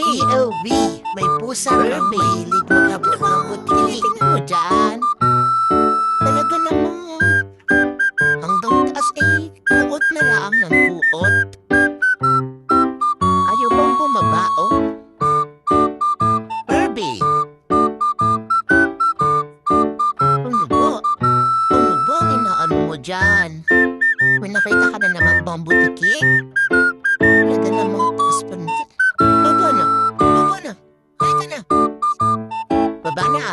POV, may pusa kang mahilig magabot ng buti. Tingnan mo dyan. Talaga namang hanggang taas kuot na lang ng kuot. Ayaw bang bumaba, oh? Herbie! Ano ba? Ano ba inaano mo dyan? May nakita ka na naman bang butiki? Talaga namang taas pa na. Baba na! Baba na! Halika na! Baba na!